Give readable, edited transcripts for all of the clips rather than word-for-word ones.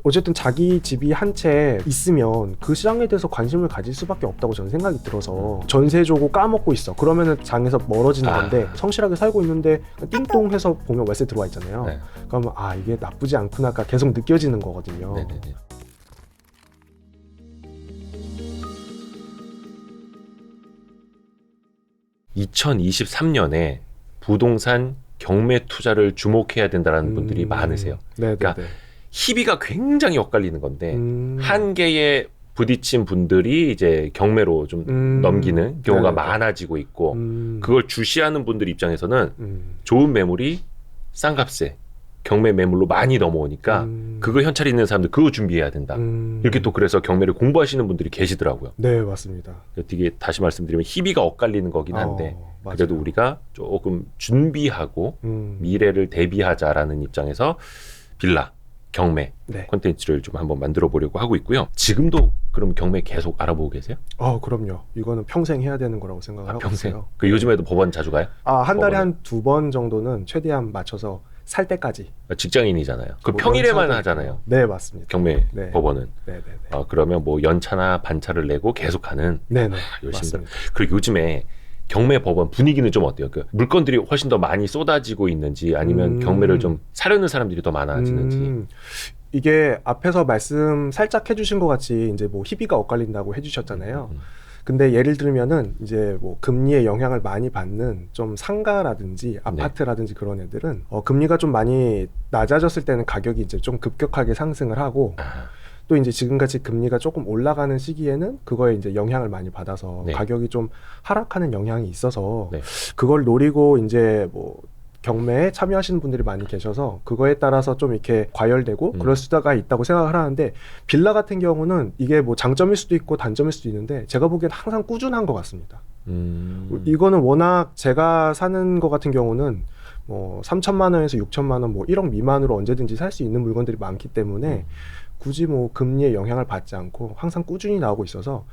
어쨌든 자기 집이 한 채 있으면 그 시장에 대해서 관심을 가질 수밖에 없다고 저는 생각이 들어서 전세 주고 까먹고 있어. 그러면은 장에서 멀어지는 건데 성실하게 살고 있는데 띵동 해서 보면 월세 들어와 있잖아요. 네. 그러면 이게 나쁘지 않구나가 계속 느껴지는 거거든요. 네네네. (2023년에) 부동산 경매 투자를 주목해야 된다는 분들이 많으세요. 네네네. 그러니까 희비가 굉장히 엇갈리는 건데 한계에 부딪힌 분들이 이제 경매로 좀 넘기는 경우가 네네네. 많아지고 있고 그걸 주시하는 분들 입장에서는 좋은 매물이 싼 값에 경매 매물로 많이 넘어오니까 그거 현찰이 있는 사람들 그거 준비해야 된다. 이렇게 또 그래서 경매를 공부하시는 분들이 계시더라고요. 네, 맞습니다. 되게 다시 말씀드리면 희비가 엇갈리는 거긴 한데 그래도 맞아요. 우리가 조금 준비하고 미래를 대비하자라는 입장에서 빌라 경매 네. 콘텐츠를 좀 한번 만들어 보려고 하고 있고요. 지금도 그럼 경매 계속 알아보고 계세요? 그럼요. 이거는 평생 해야 되는 거라고 생각을 하고 평생? 있어요. 그 요즘에도 법원 자주 가요? 한 달에 법원에? 한 2번 정도는 최대한 맞춰서 살 때까지. 직장인이잖아요. 그 뭐 평일에만 연차도 하잖아요. 있고. 네, 맞습니다. 경매 네. 법원은. 네네네. 그러면 뭐 연차나 반차를 내고 계속 하는. 네네. 열심히. 맞습니다. 그리고 요즘에 경매 법원 분위기는 좀 어때요? 그 물건들이 훨씬 더 많이 쏟아지고 있는지 아니면 경매를 좀 사려는 사람들이 더 많아지는지. 이게 앞에서 말씀 살짝 해주신 것 같이 이제 뭐 희비가 엇갈린다고 해주셨잖아요. 근데 예를 들면은 이제 뭐 금리의 영향을 많이 받는 좀 상가라든지 아파트라든지 그런 애들은 금리가 좀 많이 낮아졌을 때는 가격이 이제 좀 급격하게 상승을 하고 또 이제 지금같이 금리가 조금 올라가는 시기에는 그거에 이제 영향을 많이 받아서 네. 가격이 좀 하락하는 영향이 있어서 네. 그걸 노리고 이제 뭐 경매에 참여하시는 분들이 많이 계셔서 그거에 따라서 좀 이렇게 과열되고 그럴 수가 있다고 생각을 하는데 빌라 같은 경우는 이게 뭐 장점일 수도 있고 단점일 수도 있는데 제가 보기엔 항상 꾸준한 것 같습니다. 이거는 워낙 제가 사는 것 같은 경우는 뭐 3천만 원에서 6천만 원, 뭐 1억 미만으로 언제든지 살 수 있는 물건들이 많기 때문에 굳이 뭐 금리의 영향을 받지 않고 항상 꾸준히 나오고 있어서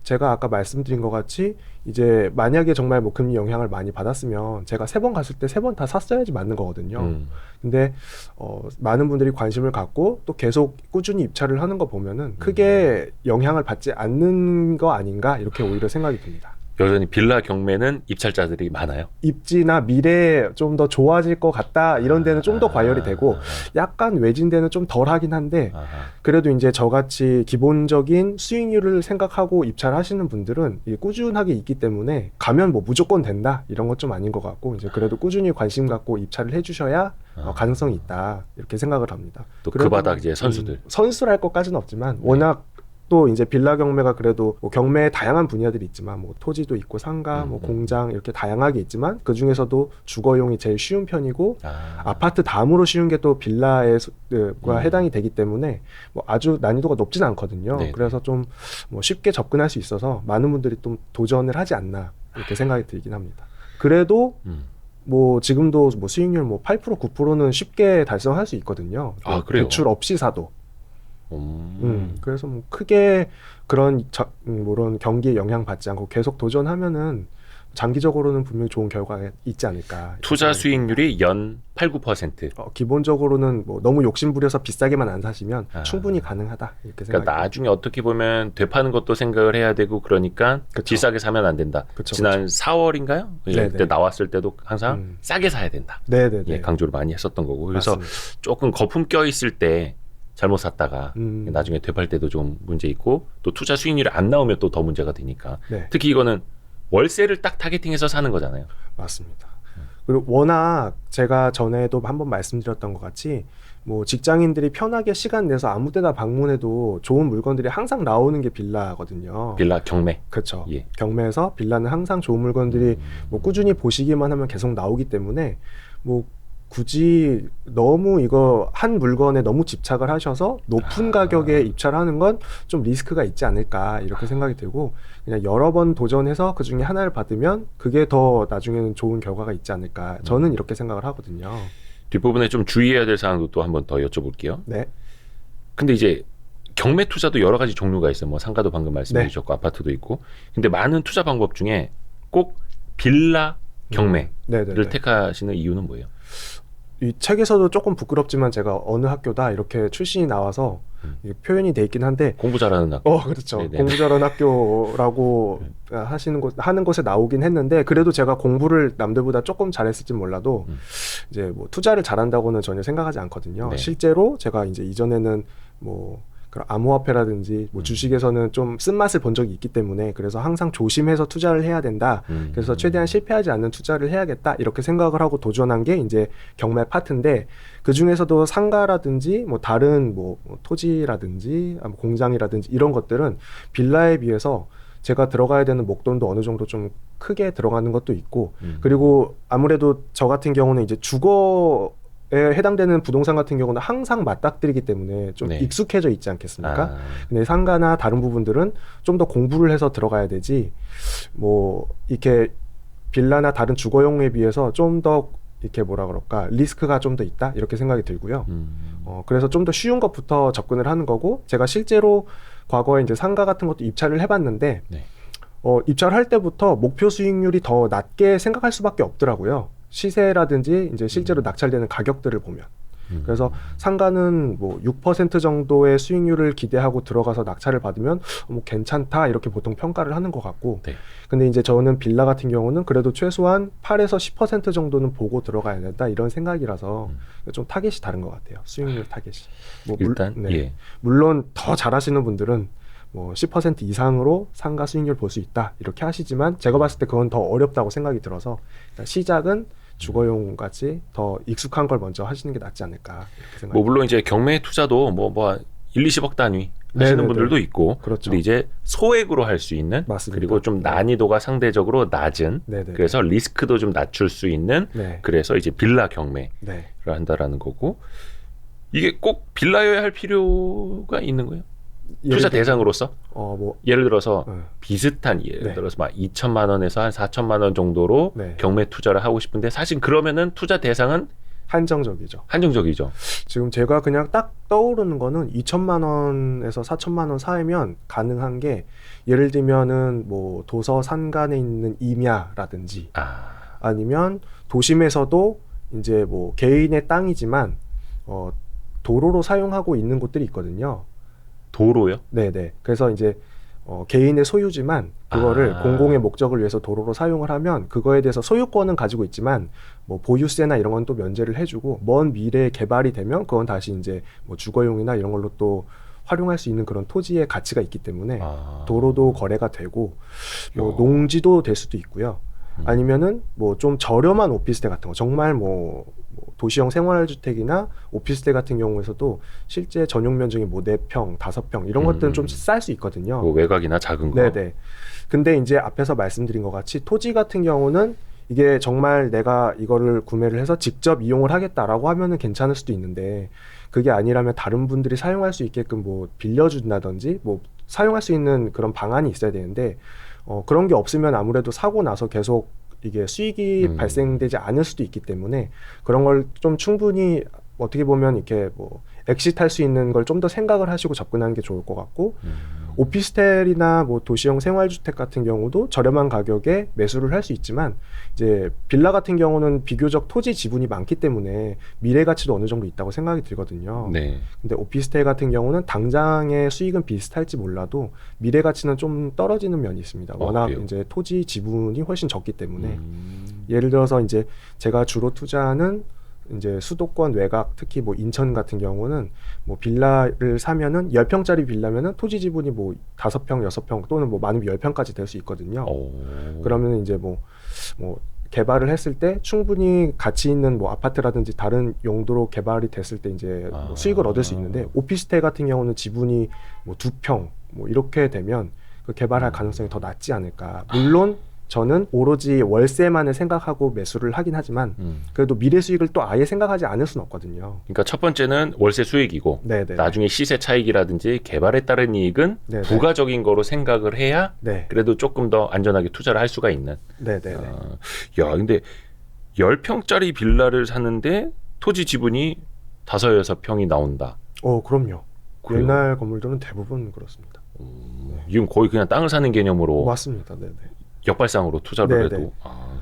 제가 아까 말씀드린 것 같이 이제 만약에 정말 뭐 금리 영향을 많이 받았으면 제가 3번 갔을 때 3번 다 샀어야지 맞는 거거든요. 근데 많은 분들이 관심을 갖고 또 계속 꾸준히 입찰을 하는 거 보면은 크게 영향을 받지 않는 거 아닌가 이렇게 오히려 생각이 듭니다. 여전히 빌라 경매는 입찰자들이 많아요. 입지나 미래에 좀 더 좋아질 것 같다 이런 데는 좀 더 과열이 되고 약간 외진 데는 좀 덜 하긴 한데 그래도 이제 저같이 기본적인 수익률을 생각하고 입찰하시는 분들은 꾸준하게 있기 때문에 가면 뭐 무조건 된다 이런 건 좀 아닌 것 같고 이제 그래도 꾸준히 관심 갖고 입찰을 해주셔야 가능성이 있다 이렇게 생각을 합니다. 또 그 바닥 이제 선수들 선수랄 것까지는 없지만 워낙 또 이제 빌라 경매가 그래도 뭐 경매에 다양한 분야들이 있지만 뭐 토지도 있고 상가, 뭐 공장 이렇게 다양하게 있지만 그 중에서도 주거용이 제일 쉬운 편이고 아파트 다음으로 쉬운 게 또 빌라에 해당이 되기 때문에 뭐 아주 난이도가 높진 않거든요. 네. 그래서 좀 뭐 쉽게 접근할 수 있어서 많은 분들이 좀 도전을 하지 않나 이렇게 생각이 들긴 합니다. 그래도 뭐 지금도 뭐 수익률 뭐 8% 9%는 쉽게 달성할 수 있거든요. 그래요? 대출 없이 사도. 그래서 뭐 크게 그런 그런 경기에 영향 받지 않고 계속 도전하면은 장기적으로는 분명히 좋은 결과가 있지 않을까. 투자 수익률이 연 8, 9%. 기본적으로는 뭐 너무 욕심부려서 비싸게만 안 사시면 충분히 가능하다 이렇게 생각합니다. 그러니까 나중에 어떻게 보면 되파는 것도 생각을 해야 되고 그러니까 그쵸. 비싸게 사면 안 된다. 지난 4월인가요? 그때 나왔을 때도 항상 싸게 사야 된다. 네네네. 예, 강조를 많이 했었던 거고 그래서 맞습니다. 조금 거품 껴 있을 때 잘못 샀다가 나중에 되팔 때도 좀 문제 있고 또 투자 수익률이 안 나오면 또 더 문제가 되니까 네. 특히 이거는 월세를 딱 타겟팅해서 사는 거잖아요. 맞습니다. 그리고 워낙 제가 전에도 한번 말씀드렸던 것 같이 뭐 직장인들이 편하게 시간 내서 아무 때나 방문해도 좋은 물건들이 항상 나오는 게 빌라거든요. 빌라 경매. 그렇죠. 예. 경매에서 빌라는 항상 좋은 물건들이 뭐 꾸준히 보시기만 하면 계속 나오기 때문에 뭐 굳이 너무 이거 한 물건에 너무 집착을 하셔서 높은 가격에 입찰하는 건 좀 리스크가 있지 않을까 이렇게 생각이 들고 그냥 여러 번 도전해서 그 중에 하나를 받으면 그게 더 나중에는 좋은 결과가 있지 않을까 저는 이렇게 생각을 하거든요. 뒷부분에 좀 주의해야 될 사항도 또 한번 더 여쭤볼게요. 네. 근데 이제 경매 투자도 여러 가지 종류가 있어요. 뭐 상가도 방금 말씀해 주셨고 아파트도 있고. 근데 많은 투자 방법 중에 꼭 빌라 경매를 택하시는 이유는 뭐예요? 이 책에서도 조금 부끄럽지만 제가 어느 학교다 이렇게 출신이 나와서 이게 표현이 돼 있긴 한데 공부 잘하는 학교. 그렇죠. 네네. 공부 잘하는 학교라고 하는 곳에 나오긴 했는데 그래도 제가 공부를 남들보다 조금 잘했을지 몰라도 이제 뭐 투자를 잘한다고는 전혀 생각하지 않거든요. 네. 실제로 제가 이제 이전에는 뭐 그런 암호화폐라든지 뭐 주식에서는 좀 쓴맛을 본 적이 있기 때문에 그래서 항상 조심해서 투자를 해야 된다. 그래서 최대한 실패하지 않는 투자를 해야겠다 이렇게 생각을 하고 도전한 게 이제 경매 파트인데 그 중에서도 상가라든지 뭐 다른 뭐 토지라든지 공장이라든지 이런 것들은 빌라에 비해서 제가 들어가야 되는 목돈도 어느 정도 좀 크게 들어가는 것도 있고 그리고 아무래도 저 같은 경우는 이제 주거에 해당되는 부동산 같은 경우는 항상 맞닥뜨리기 때문에 좀 네. 익숙해져 있지 않겠습니까? 근데 상가나 다른 부분들은 좀 더 공부를 해서 들어가야 되지 뭐 이렇게 빌라나 다른 주거용에 비해서 좀 더 이렇게 뭐라 그럴까 리스크가 좀 더 있다 이렇게 생각이 들고요. 그래서 좀 더 쉬운 것부터 접근을 하는 거고 제가 실제로 과거에 이제 상가 같은 것도 입찰을 해봤는데 네. 입찰을 할 때부터 목표 수익률이 더 낮게 생각할 수밖에 없더라고요. 시세라든지 이제 실제로 낙찰되는 가격들을 보면. 그래서 상가는 뭐 6% 정도의 수익률을 기대하고 들어가서 낙찰을 받으면 뭐 괜찮다 이렇게 보통 평가를 하는 것 같고 네. 근데 이제 저는 빌라 같은 경우는 그래도 최소한 8에서 10% 정도는 보고 들어가야 된다 이런 생각이라서 좀 타겟이 다른 것 같아요. 수익률 타겟이. 뭐 일단 예. 물론 더 잘하시는 분들은 뭐 10% 이상으로 상가 수익률 볼 수 있다 이렇게 하시지만 제가 봤을 때 그건 더 어렵다고 생각이 들어서 일단 시작은 주거용 같이 더 익숙한 걸 먼저 하시는 게 낫지 않을까 이렇게 생각합니다. 뭐 물론 이제 경매 투자도 뭐 1, 20억 단위 하시는 네네네. 분들도 있고 그렇죠. 근데 이제 소액으로 할 수 있는 맞습니다. 그리고 좀 난이도가 상대적으로 낮은 네네. 그래서 리스크도 좀 낮출 수 있는 네. 그래서 이제 빌라 경매를 네. 한다라는 거고 이게 꼭 빌라여야 할 필요가 있는 거예요? 예를 투자 들- 대상으로서? 뭐 예를 들어서 네. 비슷한 예를 네. 들어서 막 2천만 원에서 한 4천만 원 정도로 네. 경매 투자를 하고 싶은데 사실 그러면은 투자 대상은 한정적이죠. 한정적이죠. 지금 제가 그냥 딱 떠오르는 거는 2천만 원에서 4천만 원 사이면 가능한 게 예를 들면은 뭐 도서 산간에 있는 임야라든지 아니면 도심에서도 이제 뭐 개인의 땅이지만 도로로 사용하고 있는 곳들이 있거든요. 도로요? 네네. 그래서 이제 개인의 소유지만 그거를 아. 공공의 목적을 위해서 도로로 사용을 하면 그거에 대해서 소유권은 가지고 있지만 뭐 보유세나 이런 건 또 면제를 해주고 먼 미래에 개발이 되면 그건 다시 이제 뭐 주거용이나 이런 걸로 또 활용할 수 있는 그런 토지의 가치가 있기 때문에 도로도 거래가 되고 뭐 농지도 될 수도 있고요. 아니면은 뭐 좀 저렴한 오피스텔 같은 거 정말 뭐 도시형 생활주택이나 오피스텔 같은 경우에서도 실제 전용 면적이 뭐 4평, 5평 이런 것들은 좀 쌀 수 있거든요. 뭐 외곽이나 작은 거. 네네. 근데 이제 앞에서 말씀드린 것 같이 토지 같은 경우는 이게 정말 내가 이거를 구매를 해서 직접 이용을 하겠다라고 하면은 괜찮을 수도 있는데 그게 아니라면 다른 분들이 사용할 수 있게끔 뭐 빌려준다든지 뭐 사용할 수 있는 그런 방안이 있어야 되는데 그런 게 없으면 아무래도 사고 나서 계속 이게 수익이 발생되지 않을 수도 있기 때문에 그런 걸 좀 충분히 어떻게 보면 이렇게 뭐 엑시트할 수 있는 걸 좀 더 생각을 하시고 접근하는 게 좋을 것 같고 오피스텔이나 뭐 도시형 생활주택 같은 경우도 저렴한 가격에 매수를 할 수 있지만 이제 빌라 같은 경우는 비교적 토지 지분이 많기 때문에 미래 가치도 어느 정도 있다고 생각이 들거든요. 네. 근데 오피스텔 같은 경우는 당장의 수익은 비슷할지 몰라도 미래 가치는 좀 떨어지는 면이 있습니다. 워낙 그래요? 이제 토지 지분이 훨씬 적기 때문에 예를 들어서 이제 제가 주로 투자하는 이제 수도권 외곽 특히 뭐 인천 같은 경우는 뭐 빌라를 사면은 10평짜리 빌라면은 토지 지분이 뭐 5평, 6평 또는 뭐 많으면 10평까지 될 수 있거든요. 그러면 이제 뭐 개발을 했을 때 충분히 가치 있는 뭐 아파트라든지 다른 용도로 개발이 됐을 때 이제 뭐 수익을 얻을 수 있는데 오피스텔 같은 경우는 지분이 뭐 2평 뭐 이렇게 되면 그 개발할 가능성이 더 낮지 않을까. 물론 저는 오로지 월세만을 생각하고 매수를 하긴 하지만 그래도 미래 수익을 또 아예 생각하지 않을 수는 없거든요. 그러니까 첫 번째는 월세 수익이고 네네. 나중에 시세 차익이라든지 개발에 따른 이익은 네네. 부가적인 거로 생각을 해야 네. 그래도 조금 더 안전하게 투자를 할 수가 있는. 네네. 야, 근데 10평짜리 빌라를 사는데 토지 지분이 5, 6평이 나온다. 그럼요. 그래요? 옛날 건물들은 대부분 그렇습니다. 지금 거의 그냥 땅을 사는 개념으로 맞습니다. 네네. 역발상으로 투자를 네네. 해도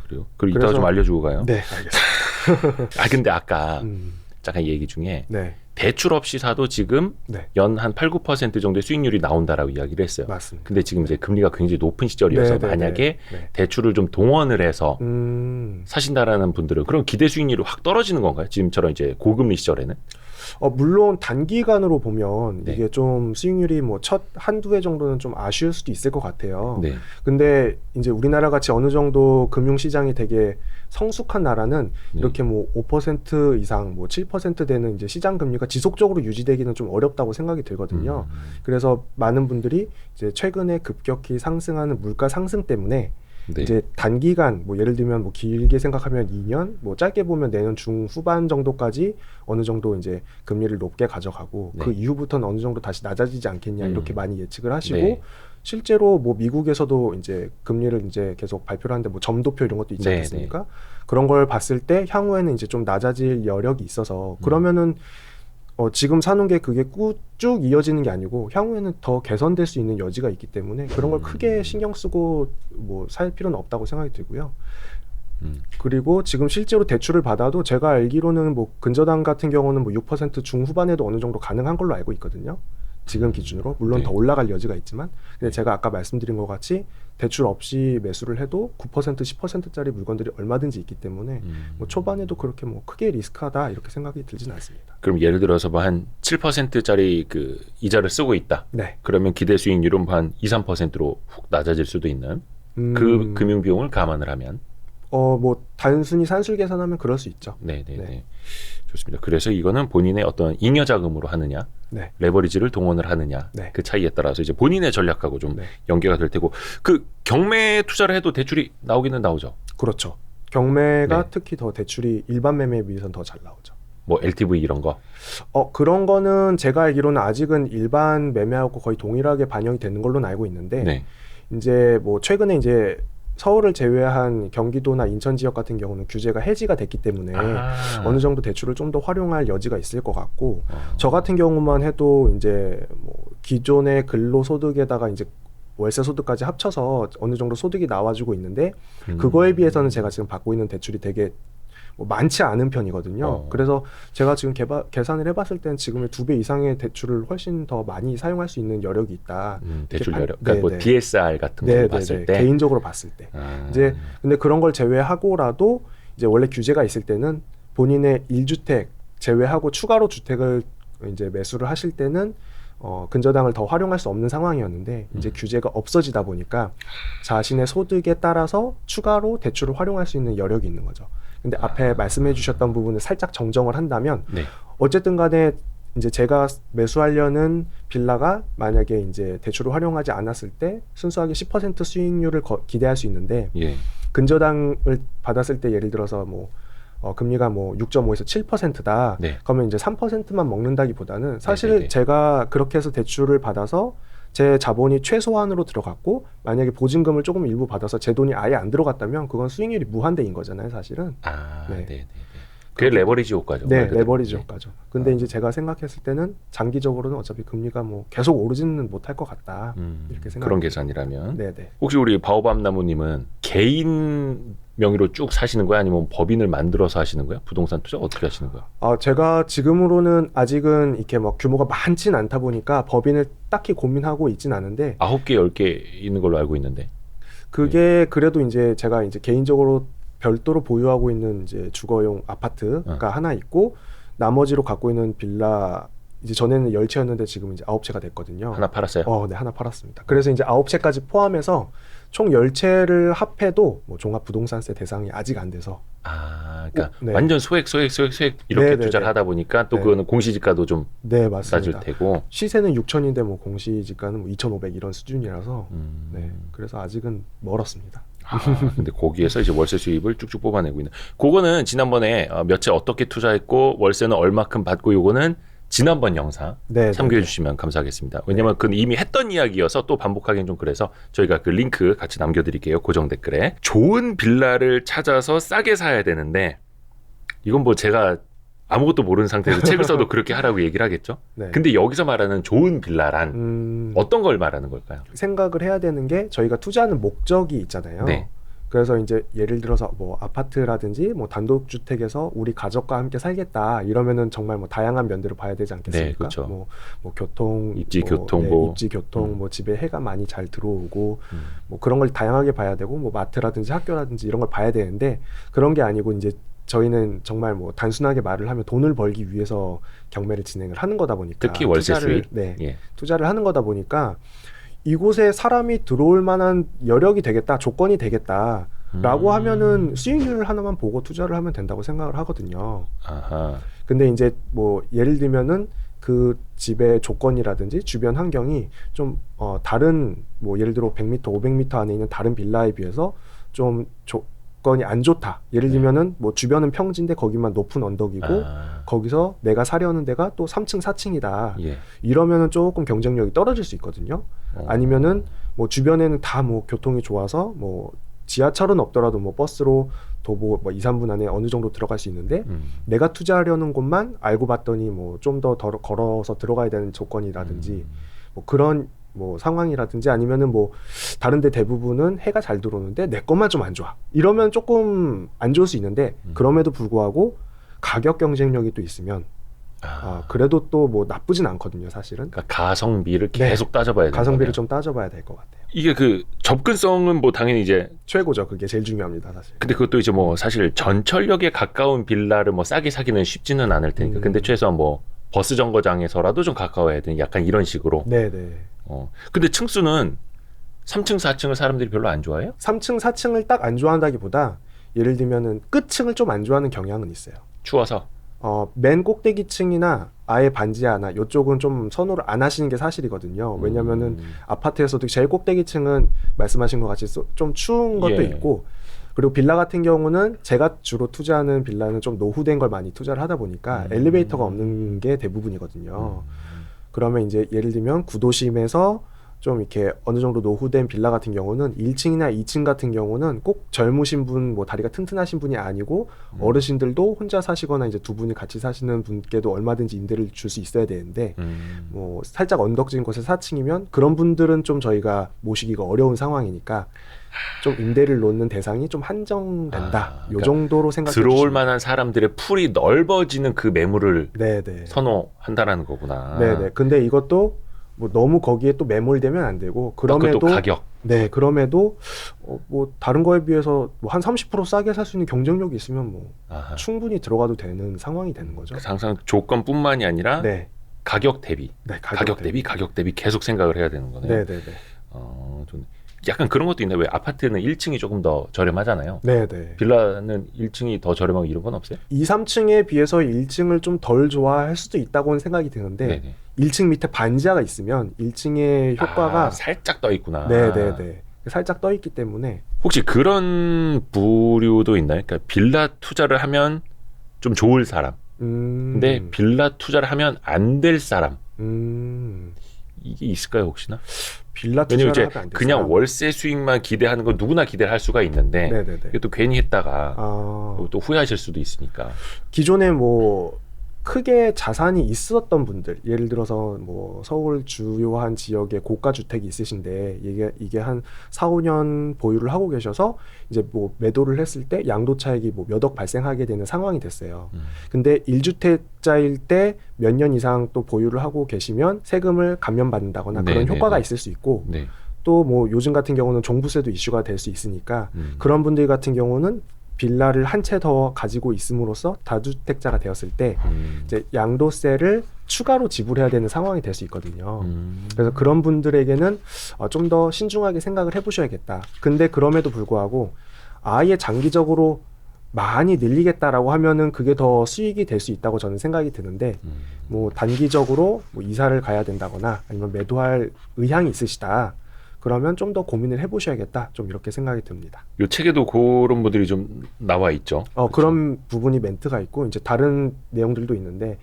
그래요? 그럼 이따가 좀 알려주고 가요. 네, 알겠습니다. 근데 아까 잠깐 얘기 중에 네. 대출 없이 사도 지금 네. 연 한 8, 9% 정도의 수익률이 나온다라고 이야기를 했어요. 맞습니다. 근데 지금 이제 금리가 굉장히 높은 시절이어서 만약에 대출을 좀 동원을 해서 사신다라는 분들은 그럼 기대 수익률이 확 떨어지는 건가요? 지금처럼 이제 고금리 시절에는? 물론 단기간으로 보면 이게 좀 수익률이 뭐 첫 한두 해 정도는 좀 아쉬울 수도 있을 것 같아요. 네. 근데 이제 우리나라 같이 어느 정도 금융시장이 되게 성숙한 나라는 이렇게 뭐 5% 이상 뭐 7% 되는 이제 시장 금리가 지속적으로 유지되기는 좀 어렵다고 생각이 들거든요. 그래서 많은 분들이 이제 최근에 급격히 상승하는 물가 상승 때문에 이제 단기간 뭐 예를 들면 뭐 길게 생각하면 2년, 뭐 짧게 보면 내년 중후반 정도까지 어느 정도 이제 금리를 높게 가져가고 그 이후부터는 어느 정도 다시 낮아지지 않겠냐 이렇게 많이 예측을 하시고 실제로 뭐 미국에서도 이제 금리를 이제 계속 발표를 하는데 뭐 점도표 이런 것도 있지 않겠습니까? 그런 걸 봤을 때 향후에는 이제 좀 낮아질 여력이 있어서 그러면은 지금 사는 게 그게 쭉 이어지는 게 아니고 향후에는 더 개선될 수 있는 여지가 있기 때문에 그런 걸 크게 신경 쓰고 뭐 살 필요는 없다고 생각이 들고요. 그리고 지금 실제로 대출을 받아도 제가 알기로는 뭐 근저당 같은 경우는 뭐 6% 중후반에도 어느 정도 가능한 걸로 알고 있거든요. 지금 기준으로 물론 더 올라갈 여지가 있지만 근데 제가 아까 말씀드린 것 같이 대출 없이 매수를 해도 9% 10%짜리 물건들이 얼마든지 있기 때문에 뭐 초반에도 그렇게 뭐 크게 리스크하다 이렇게 생각이 들지는 않습니다. 그럼 예를 들어서 뭐 한 7%짜리 그 이자를 쓰고 있다. 그러면 기대 수익률은 한 2, 3%로 훅 낮아질 수도 있는 그 금융 비용을 감안을 하면 뭐 단순히 산술 계산하면 그럴 수 있죠. 네네네. 좋습니다. 그래서 이거는 본인의 어떤 잉여 자금으로 하느냐, 레버리지를 동원을 하느냐, 그 차이에 따라서 이제 본인의 전략하고 좀 연계가 될 테고, 그 경매 투자를 해도 대출이 나오기는 나오죠. 그렇죠. 경매가 특히 더 대출이 일반 매매에 비해서는 더 잘 나오죠. 뭐 LTV 이런 거? 그런 거는 제가 알기로는 아직은 일반 매매하고 거의 동일하게 반영이 되는 걸로는 알고 있는데, 이제 뭐 최근에 이제 서울을 제외한 경기도나 인천 지역 같은 경우는 규제가 해지가 됐기 때문에 어느 정도 대출을 좀 더 활용할 여지가 있을 것 같고 저 같은 경우만 해도 이제 뭐 기존의 근로소득에다가 이제 월세 소득까지 합쳐서 어느 정도 소득이 나와주고 있는데 그거에 비해서는 제가 지금 받고 있는 대출이 되게 뭐 많지 않은 편이거든요. 그래서 제가 지금 계산을 해봤을 때는 지금의 2배 이상의 대출을 훨씬 더 많이 사용할 수 있는 여력이 있다. 대출 여력. 그러니까 뭐 DSR 같은 거 봤을 때 개인적으로 봤을 때 이제 근데 그런 걸 제외하고라도 이제 원래 규제가 있을 때는 본인의 1주택 제외하고 추가로 주택을 이제 매수를 하실 때는 근저당을 더 활용할 수 없는 상황이었는데 이제 규제가 없어지다 보니까 자신의 소득에 따라서 추가로 대출을 활용할 수 있는 여력이 있는 거죠. 근데 앞에 말씀해 주셨던 부분을 살짝 정정을 한다면 어쨌든 간에 이제 제가 매수하려는 빌라가 만약에 이제 대출을 활용하지 않았을 때 순수하게 10% 수익률을 기대할 수 있는데 근저당을 받았을 때 예를 들어서 뭐 금리가 뭐 6.5에서 7%다. 그러면 이제 3%만 먹는다기보다는 사실 제가 그렇게 해서 대출을 받아서 제 자본이 최소한으로 들어갔고 만약에 보증금을 조금 일부 받아서 제 돈이 아예 안 들어갔다면 그건 수익률이 무한대인 거잖아요, 사실은. 그게 레버리지 효과죠. 레버리지 효과죠. 근데 이제 제가 생각했을 때는 장기적으로는 어차피 금리가 뭐 계속 오르지는 못할 것 같다. 이렇게 생각. 그런 계산이라면. 혹시 우리 바오밤 나무님은 개인 명의로 쭉 사시는 거야? 아니면 법인을 만들어서 하시는 거야? 부동산 투자 어떻게 하시는 거야? 제가 지금으로는 아직은 이렇게 막 규모가 많진 않다 보니까 법인을 딱히 고민하고 있진 않은데 9개, 10개 있는 걸로 알고 있는데 그게 그래도 이제 제가 이제 개인적으로 별도로 보유하고 있는 이제 주거용 아파트가 하나 있고 나머지로 갖고 있는 빌라 이제 전에는 10채였는데 지금 이제 9채가 됐거든요. 하나 팔았어요? 네, 하나 팔았습니다. 그래서 이제 9채까지 포함해서 총 10채를 합해도 뭐 종합부동산세 대상이 아직 안 돼서 그러니까 완전 소액 이렇게 투자를 하다 보니까 또 그거는 공시지가도 좀 낮을 테고 시세는 6천인데 뭐 공시지가는 뭐 2,500 이런 수준이라서 그래서 아직은 멀었습니다. 근데 거기에서 이제 월세 수입을 쭉쭉 뽑아내고 있는. 그거는 지난번에 몇 채 어떻게 투자했고 월세는 얼마큼 받고 요거는 지난번 영상 참고해 주시면 감사하겠습니다. 왜냐면 그건 이미 했던 이야기여서 또 반복하기는 좀 그래서 저희가 그 링크 같이 남겨드릴게요. 고정 댓글에. 좋은 빌라를 찾아서 싸게 사야 되는데 이건 뭐 제가 아무것도 모르는 상태에서 책을 써도 그렇게 하라고 얘기를 하겠죠. 근데 여기서 말하는 좋은 빌라란 어떤 걸 말하는 걸까요? 생각을 해야 되는 게 저희가 투자하는 목적이 있잖아요. 그래서 이제 예를 들어서 뭐 아파트라든지 뭐 단독주택에서 우리 가족과 함께 살겠다 이러면은 정말 뭐 다양한 면들을 봐야 되지 않겠습니까? 네, 그렇죠. 뭐 교통, 입지, 뭐, 교통, 네, 뭐. 입지, 교통, 뭐 집에 해가 많이 잘 들어오고 뭐 그런 걸 다양하게 봐야 되고 뭐 마트라든지 학교라든지 이런 걸 봐야 되는데 그런 게 아니고 이제 저희는 정말 뭐 단순하게 말을 하면 돈을 벌기 위해서 경매를 진행을 하는 거다 보니까 특히 월세 수익. 네, 예. 투자를 하는 거다 보니까 이곳에 사람이 들어올 만한 여력이 되겠다, 조건이 되겠다라고 하면은 수익률 하나만 보고 투자를 하면 된다고 생각을 하거든요. 아하. 근데 이제 뭐 예를 들면은 그 집의 조건이라든지 주변 환경이 좀 다른 뭐 예를 들어 100m, 500m 안에 있는 다른 빌라에 비해서 좀 조건이 안 좋다. 예를 들면은 뭐 주변은 평지인데 거기만 높은 언덕이고 거기서 내가 사려는 데가 또 3층, 4층이다. 예. 이러면은 조금 경쟁력이 떨어질 수 있거든요. 아니면은 뭐 주변에는 다 뭐 교통이 좋아서 뭐 지하철은 없더라도 뭐 버스로 도보 뭐 2, 3분 안에 어느 정도 들어갈 수 있는데 내가 투자하려는 곳만 알고 봤더니 뭐 좀 더 걸어서 들어가야 되는 조건이라든지 뭐 그런 뭐 상황이라든지 아니면은 뭐 다른데 대부분은 해가 잘 들어오는데 내 것만 좀 안 좋아. 이러면 조금 안 좋을 수 있는데 그럼에도 불구하고 가격 경쟁력이 또 있으면 그래도 또 뭐 나쁘진 않거든요, 사실은. 그러니까 가성비를 네. 계속 따져봐야 돼요. 가성비를 좀 따져봐야 될 것 같아요. 이게 그 접근성은 뭐 당연히 이제 최고죠. 그게 제일 중요합니다, 사실. 근데 그것도 이제 뭐 사실 전철역에 가까운 빌라를 뭐 싸게 사기는 쉽지는 않을 테니까. 근데 최소한 뭐 버스 정거장에서라도 좀 가까워야 되는 약간 이런 식으로. 네네. 근데 층수는 3층, 4층을 사람들이 별로 안 좋아해요? 3층, 4층을 딱 안 좋아한다기보다 예를 들면은 끝층을 좀 안 좋아하는 경향은 있어요. 추워서. 맨 꼭대기층이나 아예 반지하나 이쪽은 좀 선호를 안 하시는 게 사실이거든요. 왜냐면은 아파트에서도 제일 꼭대기층은 말씀하신 것 같이 좀 추운 것도 예. 있고 그리고 빌라 같은 경우는 제가 주로 투자하는 빌라는 좀 노후된 걸 많이 투자를 하다 보니까 엘리베이터가 없는 게 대부분이거든요. 그러면 이제 예를 들면 구도심에서 좀 이렇게 어느 정도 노후된 빌라 같은 경우는 1층이나 2층 같은 경우는 꼭 젊으신 분, 뭐 다리가 튼튼하신 분이 아니고 어르신들도 혼자 사시거나 이제 두 분이 같이 사시는 분께도 얼마든지 임대를 줄 수 있어야 되는데 뭐 살짝 언덕진 곳에 4층이면 그런 분들은 좀 저희가 모시기가 어려운 상황이니까 좀 임대를 놓는 대상이 좀 한정된다. 요 그러니까 정도로 생각해 들어올 주시면 만한 사람들의 풀이 넓어지는 그 매물을 네네. 선호한다라는 거구나. 네네. 근데 이것도 뭐 너무 거기에 또 매몰되면 안 되고 그럼에도 그것도 가격. 네 그럼에도 뭐 다른 거에 비해서 뭐 한 30% 싸게 살 수 있는 경쟁력이 있으면 뭐 충분히 들어가도 되는 상황이 되는 거죠. 항상 조건뿐만이 아니라 네. 가격 대비, 네, 가격 대비 계속 생각을 해야 되는 거네요. 네네네. 좀 약간 그런 것도 있네. 왜 아파트는 1층이 조금 더 저렴하잖아요. 네네. 빌라는 1층이 더 저렴하고 이런 건 없어요? 2, 3층에 비해서 1층을 좀 덜 좋아할 수도 있다고는 생각이 드는데 네네. 1층 밑에 반지하가 있으면 1층의 효과가 살짝 떠 있구나. 네네네. 살짝 떠 있기 때문에 혹시 그런 부류도 있나요? 그러니까 빌라 투자를 하면 좀 좋을 사람. 근데 빌라 투자를 하면 안 될 사람. 이게 있을까요, 혹시나? 빌라 왜냐면 투자를 이제 하면 안 될 그냥 사람. 월세 수익만 기대하는 건 누구나 기대를 할 수가 있는데 네네네. 이게 또 괜히 했다가 또 후회하실 수도 있으니까. 기존에 뭐 크게 자산이 있었던 분들, 예를 들어서 뭐 서울 주요한 지역에 고가 주택이 있으신데 이게 한 4, 5년 보유를 하고 계셔서 이제 뭐 매도를 했을 때 양도 차익이 뭐 몇 억 발생하게 되는 상황이 됐어요. 근데 1주택자일 때 몇 년 이상 또 보유를 하고 계시면 세금을 감면받는다거나 그런 효과가 있을 수 있고 네. 또 뭐 요즘 같은 경우는 종부세도 이슈가 될 수 있으니까 그런 분들 같은 경우는 빌라를 한 채 더 가지고 있음으로써 다주택자가 되었을 때 이제 양도세를 추가로 지불해야 되는 상황이 될 수 있거든요. 그래서 그런 분들에게는 좀 더 신중하게 생각을 해보셔야겠다. 근데 그럼에도 불구하고 아예 장기적으로 많이 늘리겠다라고 하면은 그게 더 수익이 될 수 있다고 저는 생각이 드는데 뭐 단기적으로 뭐 이사를 가야 된다거나 아니면 매도할 의향이 있으시다. 그러면 좀 더 고민을 해보셔야겠다. 좀 이렇게 생각이 듭니다. 요 책에도 그런 분들이 좀 나와 있죠. 그런 부분이 멘트가 있고 이제 다른 내용들도 있는데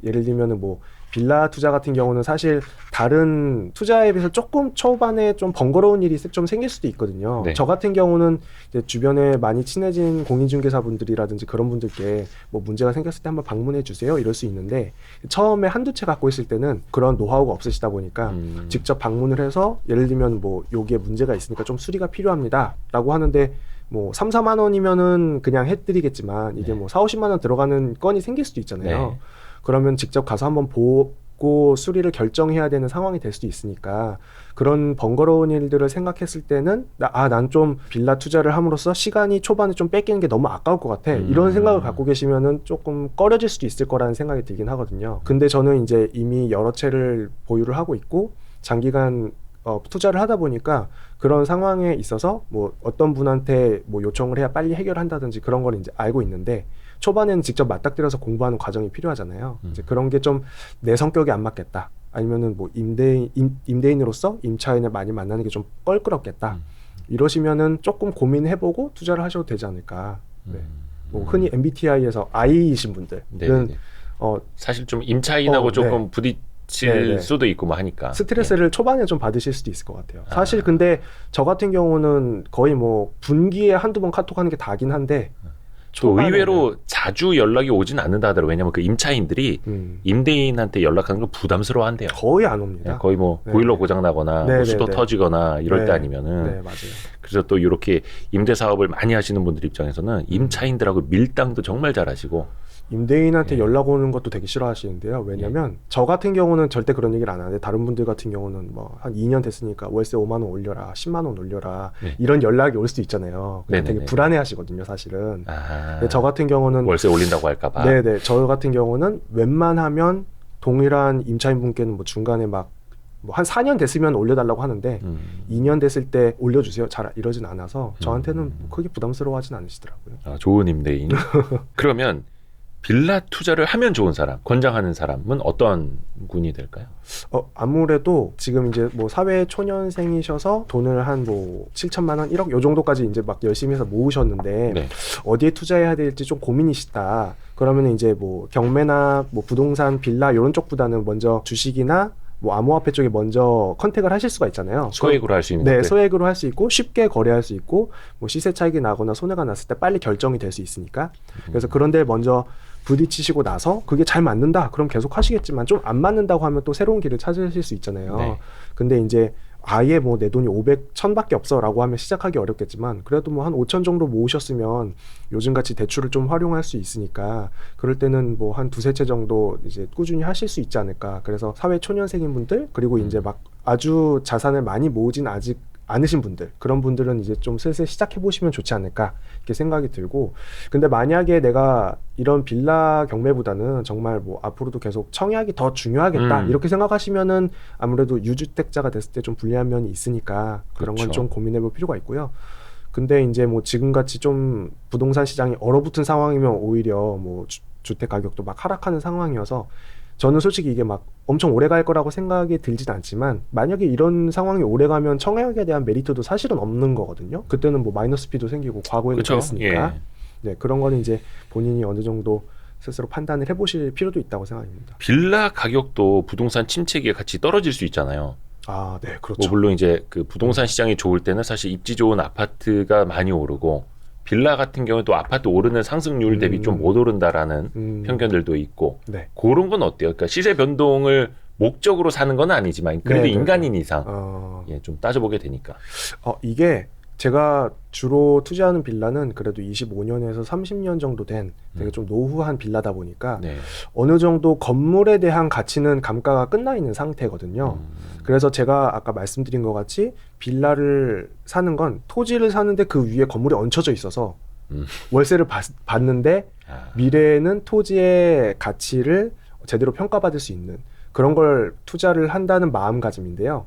예를 들면은 뭐 빌라 투자 같은 경우는 사실 다른 투자에 비해서 조금 초반에 좀 번거로운 일이 좀 생길 수도 있거든요. 네. 저 같은 경우는 이제 주변에 많이 친해진 공인중개사분들이라든지 그런 분들께 뭐 문제가 생겼을 때 한번 방문해 주세요 이럴 수 있는데 처음에 한두 채 갖고 있을 때는 그런 노하우가 없으시다 보니까 직접 방문을 해서 예를 들면 뭐 여기에 문제가 있으니까 좀 수리가 필요합니다 라고 하는데 뭐 3, 4만 원이면은 그냥 해드리겠지만 이게 네. 뭐 4, 50만 원 들어가는 건이 생길 수도 있잖아요. 네. 그러면 직접 가서 한번 보고 수리를 결정해야 되는 상황이 될 수도 있으니까 그런 번거로운 일들을 생각했을 때는 난 좀 빌라 투자를 함으로써 시간이 초반에 좀 뺏기는 게 너무 아까울 것 같아. 이런 생각을 갖고 계시면은 조금 꺼려질 수도 있을 거라는 생각이 들긴 하거든요. 근데 저는 이제 이미 여러 채를 보유를 하고 있고 장기간 투자를 하다 보니까 그런 상황에 있어서 뭐 어떤 분한테 뭐 요청을 해야 빨리 해결한다든지 그런 걸 이제 알고 있는데 초반에는 직접 맞닥뜨려서 공부하는 과정이 필요하잖아요. 이제 그런 게 좀 내 성격에 안 맞겠다. 아니면은 뭐 임대인으로서 임차인을 많이 만나는 게 좀 껄끄럽겠다. 이러시면은 조금 고민해보고 투자를 하셔도 되지 않을까. 네. 뭐 흔히 MBTI에서 I이신 분들은 네네네. 사실 좀 임차인하고 조금 네. 부딪힐 네네. 수도 있고 뭐 하니까 스트레스를 초반에 좀 받으실 수도 있을 것 같아요. 사실 근데 저 같은 경우는 거의 뭐 분기에 한두 번 카톡하는 게 다긴 한데 또 초반에는- 의외로 자주 연락이 오진 않는다 하더라고요. 왜냐면 그 임차인들이 임대인한테 연락하는 걸 부담스러워한대요. 거의 안 옵니다. 네, 거의 뭐 네. 보일러 고장 나거나 네, 뭐 네, 수도 네. 터지거나 이럴 네. 때 아니면은 네, 맞아요. 그래서 또 이렇게 임대 사업을 많이 하시는 분들 입장에서는 임차인들하고 밀당도 정말 잘하시고 임대인한테 예. 연락 오는 것도 되게 싫어하시는데요. 왜냐면 저 같은 경우는 절대 그런 얘기를 안 하는데 다른 분들 같은 경우는 뭐 한 2년 됐으니까 월세 5만 원 올려라, 10만 원 올려라 네. 이런 연락이 올 수도 있잖아요. 근데 네네네. 되게 불안해하시거든요, 사실은. 아, 근데 저 같은 경우는 월세 올린다고 할까봐. 네네, 저 같은 경우는 웬만하면 동일한 임차인분께는 뭐 중간에 막 뭐 한 4년 됐으면 올려달라고 하는데 2년 됐을 때 올려주세요. 잘 이러진 않아서 저한테는 크게 부담스러워하진 않으시더라고요. 아, 좋은 임대인. 그러면 빌라 투자를 하면 좋은 사람, 권장하는 사람은 어떤 군이 될까요? 아무래도 지금 이제 뭐 사회 초년생이셔서 돈을 한 뭐 7천만 원, 1억 요 정도까지 이제 막 열심히 해서 모으셨는데 네. 어디에 투자해야 될지 좀 고민이시다. 그러면 이제 뭐 경매나 뭐 부동산, 빌라 이런 쪽보다는 먼저 주식이나 뭐 암호화폐 쪽에 먼저 컨택을 하실 수가 있잖아요. 소액으로 할 수 있는 네, 것들. 소액으로 할 수 있고 쉽게 거래할 수 있고 뭐 시세 차익이 나거나 손해가 났을 때 빨리 결정이 될 수 있으니까. 그래서 그런 데 먼저 부딪히시고 나서 그게 잘 맞는다. 그럼 계속 하시겠지만 좀 안 맞는다고 하면 또 새로운 길을 찾으실 수 있잖아요. 네. 근데 이제 아예 뭐 내 돈이 500, 1000밖에 없어라고 하면 시작하기 어렵겠지만 그래도 뭐 한 5천 정도 모으셨으면 요즘같이 대출을 좀 활용할 수 있으니까 그럴 때는 뭐 한 두세 채 정도 이제 꾸준히 하실 수 있지 않을까. 그래서 사회 초년생인 분들 그리고 이제 막 아주 자산을 많이 모으진 아직 않으신 분들 그런 분들은 이제 좀 슬슬 시작해 보시면 좋지 않을까 이렇게 생각이 들고 근데 만약에 내가 이런 빌라 경매보다는 정말 뭐 앞으로도 계속 청약이 더 중요하겠다 이렇게 생각하시면은 아무래도 유주택자가 됐을 때 좀 불리한 면이 있으니까 그런 건 그렇죠. 좀 고민해 볼 필요가 있고요. 근데 이제 뭐 지금같이 좀 부동산 시장이 얼어붙은 상황이면 오히려 뭐 주택 가격도 막 하락하는 상황이어서 저는 솔직히 이게 막 엄청 오래 갈 거라고 생각이 들진 않지만 만약에 이런 상황이 오래 가면 청약에 대한 메리트도 사실은 없는 거거든요. 그때는 뭐 마이너스 피도 생기고 과거에는 그렇죠. 그랬으니까. 예. 네, 그런 거는 이제 본인이 어느 정도 스스로 판단을 해보실 필요도 있다고 생각합니다. 빌라 가격도 부동산 침체기에 같이 떨어질 수 있잖아요. 아, 네, 뭐 그렇죠. 물론 이제 그 부동산 시장이 좋을 때는 사실 입지 좋은 아파트가 많이 오르고 빌라 같은 경우는 또 아파트 오르는 상승률 대비 좀 못 오른다라는 편견들도 있고 네. 그런 건 어때요? 그러니까 시세 변동을 목적으로 사는 건 아니지만 그래도 네, 네, 인간인 이상 네. 예, 좀 따져보게 되니까. 이게 제가 주로 투자하는 빌라는 그래도 25년에서 30년 정도 된 되게 좀 노후한 빌라다 보니까 네. 어느 정도 건물에 대한 가치는 감가가 끝나 있는 상태거든요. 그래서 제가 아까 말씀드린 것 같이 빌라를 사는 건 토지를 사는데 그 위에 건물이 얹혀져 있어서 월세를 받는데 미래에는 토지의 가치를 제대로 평가받을 수 있는 그런 걸 투자를 한다는 마음가짐인데요.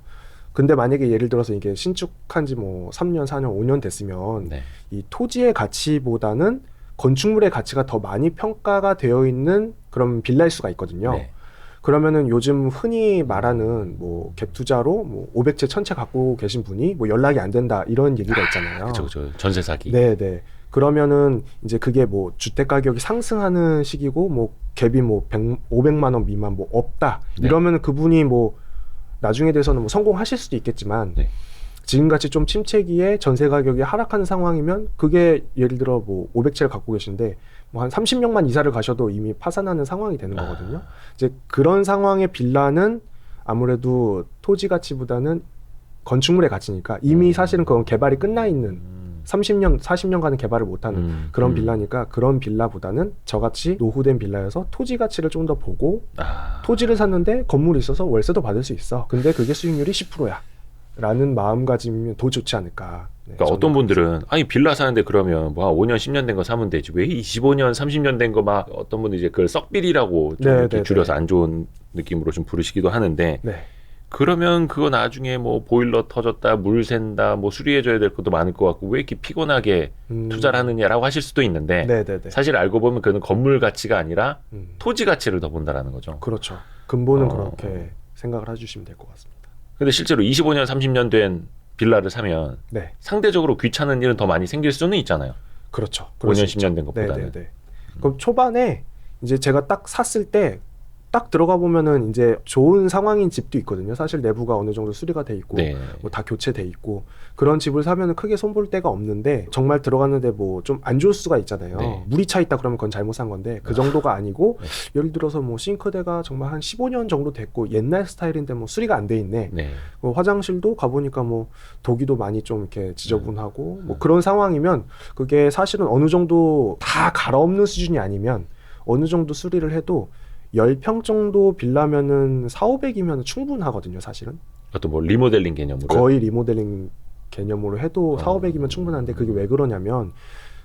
근데 만약에 예를 들어서 이게 신축한 지 뭐 3년, 4년, 5년 됐으면 네. 이 토지의 가치보다는 건축물의 가치가 더 많이 평가가 되어 있는 그런 빌라일 수가 있거든요. 네. 그러면은 요즘 흔히 말하는 뭐 갭 투자로 뭐 500채, 1000채 갖고 계신 분이 뭐 연락이 안 된다 이런 얘기가 있잖아요. 그렇죠. 전세 사기. 네, 네. 그러면은 이제 그게 뭐 주택 가격이 상승하는 시기고 뭐 갭이 뭐 500만 원 미만 뭐 없다. 네. 이러면은 그분이 뭐 나중에 돼서는 뭐 성공하실 수도 있겠지만 네. 지금같이 좀 침체기에 전세 가격이 하락하는 상황이면 그게 예를 들어 뭐 500채를 갖고 계신데 뭐 한 30년만 이사를 가셔도 이미 파산하는 상황이 되는 거거든요. 이제 그런 상황의 빌라는 아무래도 토지 가치보다는 건축물의 가치니까 이미 사실은 그건 개발이 끝나 있는 30년, 40년간은 개발을 못하는 그런 빌라니까 그런 빌라보다는 저같이 노후된 빌라여서 토지 가치를 좀 더 보고 토지를 샀는데 건물이 있어서 월세도 받을 수 있어. 근데 그게 수익률이 10%야. 라는 마음가짐이면 더 좋지 않을까. 네, 그러니까 어떤 분들은 아니 빌라 사는데 그러면 뭐 5년 10년 된 거 사면 되지 왜 25년 30년 된 거 막 어떤 분은 이제 그걸 썩빌이라고 좀 이렇게 줄여서 안 좋은 느낌으로 좀 부르시기도 하는데 네. 그러면 그거 나중에 뭐 보일러 터졌다 물 샌다 뭐 수리해줘야 될 것도 많을 것 같고 왜 이렇게 피곤하게 투자를 하느냐라고 하실 수도 있는데 네네네. 사실 알고 보면 그는 건물 가치가 아니라 토지 가치를 더 본다라는 거죠. 그렇죠. 근본은 그렇게 생각을 해주시면 될 것 같습니다. 근데 실제로 25년 30년 된 빌라를 사면 네. 상대적으로 귀찮은 일은 더 많이 생길 수는 있잖아요. 그렇죠. 5년 10년 된 것보다는. 네네네. 그럼 초반에 이제 제가 딱 샀을 때 딱 들어가 보면은 이제 좋은 상황인 집도 있거든요. 사실 내부가 어느 정도 수리가 돼 있고 네. 뭐 다 교체돼 있고 그런 집을 사면은 크게 손볼 데가 없는데 정말 들어갔는데 뭐 좀 안 좋을 수가 있잖아요. 네. 물이 차 있다 그러면 그건 잘못 산 건데 그 정도가 아니고 예를 들어서 뭐 싱크대가 정말 한 15년 정도 됐고 옛날 스타일인데 뭐 수리가 안 돼 있네. 네. 화장실도 가보니까 뭐 도기도 많이 좀 이렇게 지저분하고 뭐 그런 상황이면 그게 사실은 어느 정도 다 갈아엎는 수준이 아니면 어느 정도 수리를 해도 10평 정도 빌라면은 4,500이면 충분하거든요, 사실은. 어떤 뭐 리모델링 개념으로 거의 리모델링 개념으로 해도 4,500이면 충분한데 그게 왜 그러냐면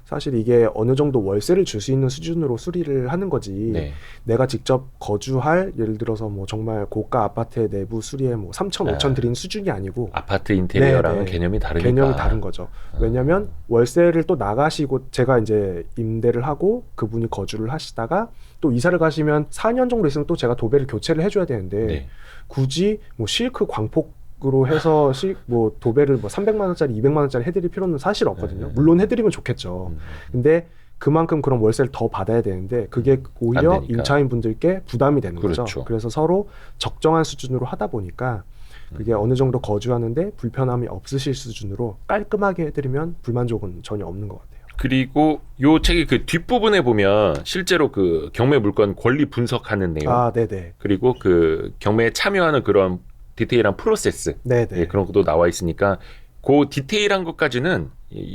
사실 이게 어느 정도 월세를 줄 수 있는 수준으로 수리를 하는 거지. 네. 내가 직접 거주할 예를 들어서 뭐 정말 고가 아파트의 내부 수리에 뭐 3천, 5천 드린 수준이 아니고 아파트 인테리어랑은 개념이 다르니까. 개념이 다른 거죠. 왜냐면 월세를 또 나가시고 제가 이제 임대를 하고 그분이 거주를 하시다가 또 이사를 가시면 4년 정도 있으면 또 제가 도배를 교체를 해줘야 되는데 굳이 뭐 실크 광폭 으로 해서 뭐 도배를 뭐 300만 원짜리, 200만 원짜리 해드릴 필요는 사실 없거든요. 물론 해드리면 좋겠죠. 근데 그만큼 그런 월세를 더 받아야 되는데 그게 오히려 임차인 분들께 부담이 되는 거죠. 그래서 서로 적정한 수준으로 하다 보니까 그게 어느 정도 거주하는데 불편함이 없으실 수준으로 깔끔하게 해드리면 불만족은 전혀 없는 것 같아요. 그리고 요 책의 그 뒷부분에 보면 실제로 그 경매 물건 권리 분석하는 내용, 네네. 그리고 그 경매에 참여하는 그런 디테일한 프로세스, 예, 그런 것도 나와 있으니까 그 디테일한 것까지는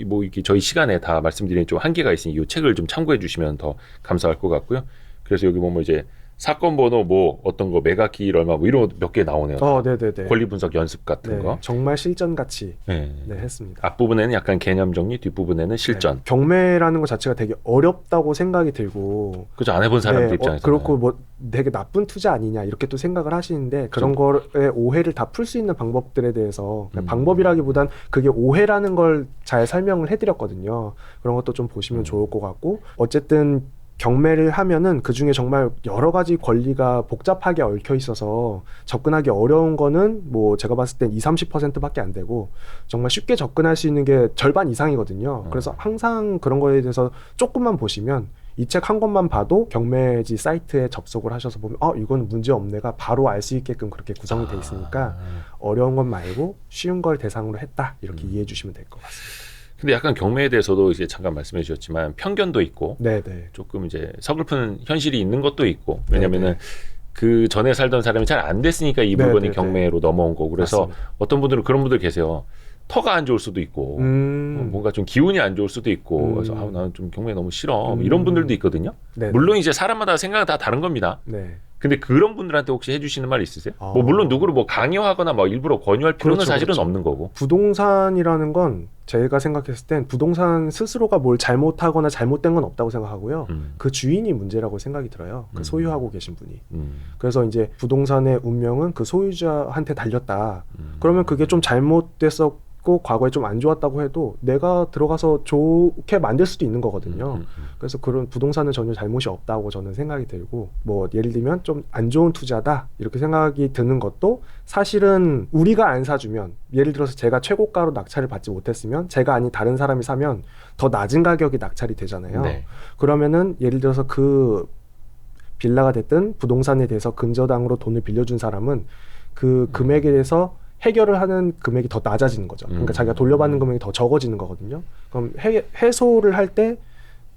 뭐 이렇게 저희 시간에 다 말씀드리는 좀 한계가 있으니 이 책을 좀 참고해 주시면 더 감사할 것 같고요. 그래서 여기 보면 이제 사건 번호 뭐 어떤 거 매각기일 얼마 뭐 이런 거 몇 개 나오네요. 네네네. 권리 분석 연습 같은 거. 정말 실전같이 했습니다. 앞부분에는 약간 개념 정리, 뒷부분에는 실전. 경매라는 것 자체가 되게 어렵다고 생각이 들고. 그죠. 안 해본 사람들 입장에서. 그렇고 뭐 되게 나쁜 투자 아니냐 이렇게 또 생각을 하시는데 그런 거에 오해를 다 풀 수 있는 방법들에 대해서 방법이라기보단 그게 오해라는 걸 잘 설명을 해드렸거든요. 그런 것도 좀 보시면 좋을 것 같고 어쨌든 경매를 하면은 그 중에 정말 여러 가지 권리가 복잡하게 얽혀 있어서 접근하기 어려운 거는 뭐 제가 봤을 땐 20-30%밖에 안 되고 정말 쉽게 접근할 수 있는 게 절반 이상이거든요. 그래서 항상 그런 거에 대해서 조금만 보시면 이 책 한 권만 봐도 경매지 사이트에 접속을 하셔서 보면 이건 문제 없네가 바로 알 수 있게끔 그렇게 구성이 돼 있으니까 어려운 것 말고 쉬운 걸 대상으로 했다 이렇게 이해해 주시면 될 것 같습니다. 근데 약간 경매에 대해서도 이제 잠깐 말씀해 주셨지만 편견도 있고 조금 이제 서글픈 현실이 있는 것도 있고 왜냐면은 그 전에 살던 사람이 잘 안 됐으니까 이 물건이 경매로 넘어온 거고 그래서 맞습니다. 어떤 분들은 그런 분들 계세요. 터가 안 좋을 수도 있고 뭔가 좀 기운이 안 좋을 수도 있고 그래서 나는 좀 경매 너무 싫어 이런 분들도 있거든요. 물론 이제 사람마다 생각은 다 다른 겁니다. 근데 그런 분들한테 혹시 해주시는 말 있으세요? 뭐 물론 누구를 뭐 강요하거나 뭐 일부러 권유할 필요는 사실은 없는 거고. 부동산이라는 건 제가 생각했을 땐 부동산 스스로가 뭘 잘못하거나 잘못된 건 없다고 생각하고요. 그 주인이 문제라고 생각이 들어요. 그 소유하고 계신 분이. 그래서 이제 부동산의 운명은 그 소유자한테 달렸다. 그러면 그게 좀 잘못됐었고 과거에 좀 안 좋았다고 해도 내가 들어가서 좋게 만들 수도 있는 거거든요. 그래서 그런 부동산은 전혀 잘못이 없다고 저는 생각이 들고 뭐 예를 들면 좀 안 좋은 투자다 이렇게 생각이 드는 것도 사실은 우리가 안 사주면 예를 들어서 제가 최고가로 낙찰을 받지 못했으면 제가 아닌 다른 사람이 사면 더 낮은 가격이 낙찰이 되잖아요. 그러면은 예를 들어서 그 빌라가 됐든 부동산에 대해서 근저당으로 돈을 빌려준 사람은 그 금액에 대해서 해결을 하는 금액이 더 낮아지는 거죠. 그러니까 자기가 돌려받는 금액이 더 적어지는 거거든요. 그럼 해소를 할 때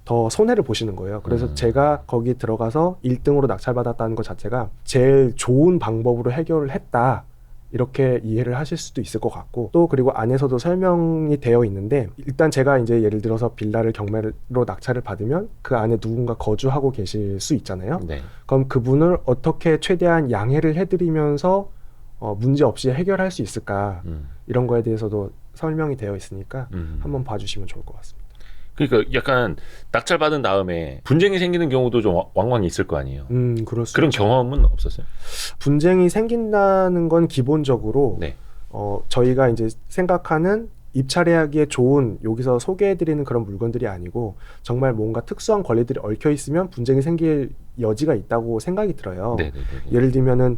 더 손해를 보시는 거예요. 그래서 제가 거기 들어가서 1등으로 낙찰받았다는 것 자체가 제일 좋은 방법으로 해결을 했다. 이렇게 이해를 하실 수도 있을 것 같고 또 그리고 안에서도 설명이 되어 있는데 일단 제가 이제 예를 들어서 빌라를 경매로 낙찰을 받으면 그 안에 누군가 거주하고 계실 수 있잖아요. 네. 그럼 그분을 어떻게 최대한 양해를 해드리면서 문제 없이 해결할 수 있을까 이런 거에 대해서도 설명이 되어 있으니까 한번 봐주시면 좋을 것 같습니다. 그러니까 약간 낙찰받은 다음에 분쟁이 생기는 경우도 좀 왕왕 있을 거 아니에요. 그럴 수 그런 있죠. 경험은 없었어요? 분쟁이 생긴다는 건 기본적으로 네. 저희가 이제 생각하는 입찰하기에 좋은 여기서 소개해드리는 그런 물건들이 아니고 정말 뭔가 특수한 권리들이 얽혀 있으면 분쟁이 생길 여지가 있다고 생각이 들어요. 네네네. 예를 들면은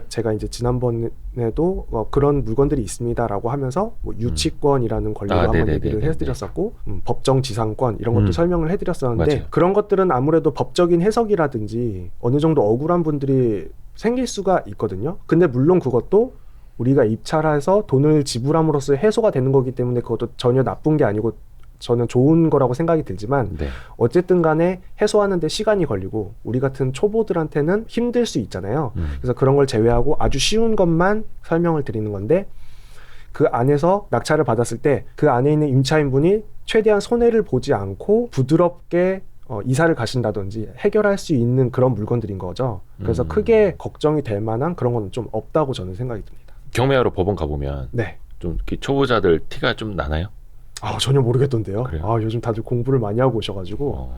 제가 이제 지난번에도 그런 물건들이 있습니다라고 하면서 뭐 유치권이라는 권리로 한번 네네네네. 얘기를 해드렸었고 법정 지상권 이런 것도 설명을 해드렸었는데 맞아요. 그런 것들은 아무래도 법적인 해석이라든지 어느 정도 억울한 분들이 생길 수가 있거든요. 근데 물론 그것도 우리가 입찰해서 돈을 지불함으로써 해소가 되는 거기 때문에 그것도 전혀 나쁜 게 아니고 저는 좋은 거라고 생각이 들지만 네. 어쨌든 간에 해소하는데 시간이 걸리고 우리 같은 초보들한테는 힘들 수 있잖아요. 그래서 그런 걸 제외하고 아주 쉬운 것만 설명을 드리는 건데 그 안에서 낙찰을 받았을 때 그 안에 있는 임차인분이 최대한 손해를 보지 않고 부드럽게 이사를 가신다든지 해결할 수 있는 그런 물건들인 거죠. 그래서 크게 걱정이 될 만한 그런 건 좀 없다고 저는 생각이 듭니다. 경매하러 법원 가보면 네. 좀 이렇게 초보자들 티가 좀 나나요? 전혀 모르겠던데요. 그래요? 요즘 다들 공부를 많이 하고 오셔가지고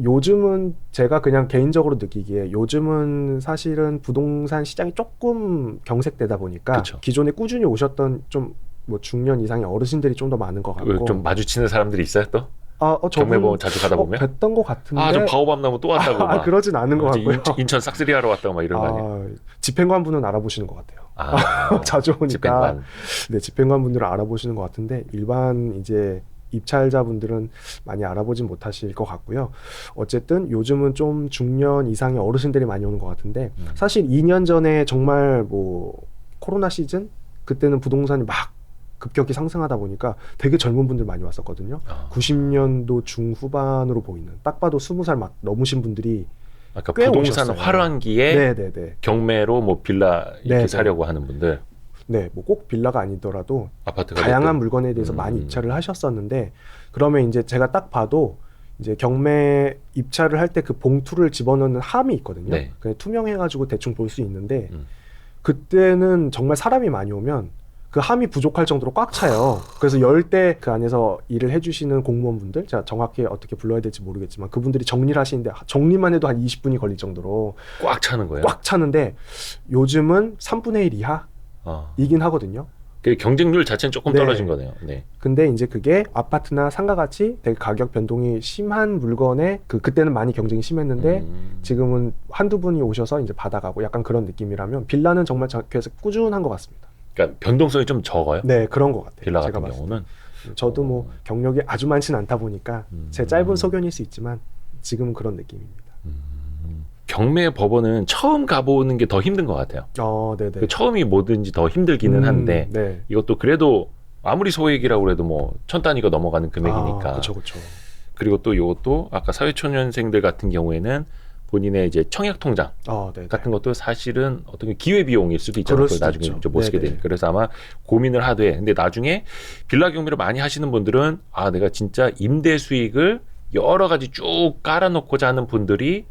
요즘은 제가 그냥 개인적으로 느끼기에 요즘은 사실은 부동산 시장이 조금 경색되다 보니까 그쵸. 기존에 꾸준히 오셨던 좀 뭐 중년 이상의 어르신들이 좀 더 많은 것 같고 좀 마주치는 사람들이 있어요 또? 저분 경매법원 자주 가다 보면? 뵀던 것 같은데 좀 바오밤 나무 또 왔다고 막. 그러진 않은 것 이제 같고요. 인천 싹쓸이 하러 왔다고 막 이런 거 아니에요? 집행관분은 알아보시는 것 같아요. 자주 오니까 집행관. 네, 집행관분들은 알아보시는 것 같은데 일반 이제 입찰자분들은 많이 알아보진 못하실 것 같고요. 어쨌든 요즘은 좀 중년 이상의 어르신들이 많이 오는 것 같은데 사실 2년 전에 정말 뭐 코로나 시즌 그때는 부동산이 막 급격히 상승하다 보니까 되게 젊은 분들 많이 왔었거든요. 90년도 중후반으로 보이는 딱 봐도 20살 막 넘으신 분들이 아까 꽤 부동산 오셨어요. 활황기에 네네네. 경매로 뭐 빌라 이렇게 네네. 사려고 하는 분들 네, 뭐 꼭 빌라가 아니더라도 아파트가 다양한 됐든. 물건에 대해서 많이 입찰을 하셨었는데 그러면 이제 제가 딱 봐도 이제 경매 입찰을 할 때 그 봉투를 집어넣는 함이 있거든요. 네. 그냥 투명해가지고 대충 볼 수 있는데 그때는 정말 사람이 많이 오면 그 함이 부족할 정도로 꽉 차요. 그래서 열 때 그 안에서 일을 해주시는 공무원분들, 제가 정확히 어떻게 불러야 될지 모르겠지만 그분들이 정리를 하시는데 정리만 해도 한 20분이 걸릴 정도로 꽉 차는 거예요. 꽉 차는데 요즘은 3분의 1 이하이긴 하거든요. 그 경쟁률 자체는 조금 네. 떨어진 거네요. 네. 근데 이제 그게 아파트나 상가 같이 되게 가격 변동이 심한 물건에 그때는 많이 경쟁이 심했는데 지금은 한두 분이 오셔서 이제 받아가고 약간 그런 느낌이라면 빌라는 정말 계속 꾸준한 것 같습니다. 그러니까 변동성이 좀 적어요. 네, 그런 것 같아요. 빌라 제가 같은 봤을 때. 경우는. 저도 뭐 경력이 아주 많지는 않다 보니까 제 짧은 소견일 수 있지만 지금은 그런 느낌입니다. 경매 법원은 처음 가보는 게 더 힘든 것 같아요. 네네. 그 처음이 뭐든지 더 힘들기는 한데 네. 이것도 그래도 아무리 소액이라고 해도 뭐 1,000단위가 넘어가는 금액이니까. 그렇죠. 그리고 또 이것도 아까 사회초년생들 같은 경우에는 본인의 이제 청약 통장 네네. 같은 것도 사실은 어떤 기회 비용일 수도 그럴 있잖아요. 그걸 수도 나중에 있죠. 이제 못 쓰게 네네. 되니까. 그래서 아마 고민을 하되 근데 나중에 빌라 경매를 많이 하시는 분들은 내가 진짜 임대 수익을 여러 가지 쭉 깔아놓고자 하는 분들이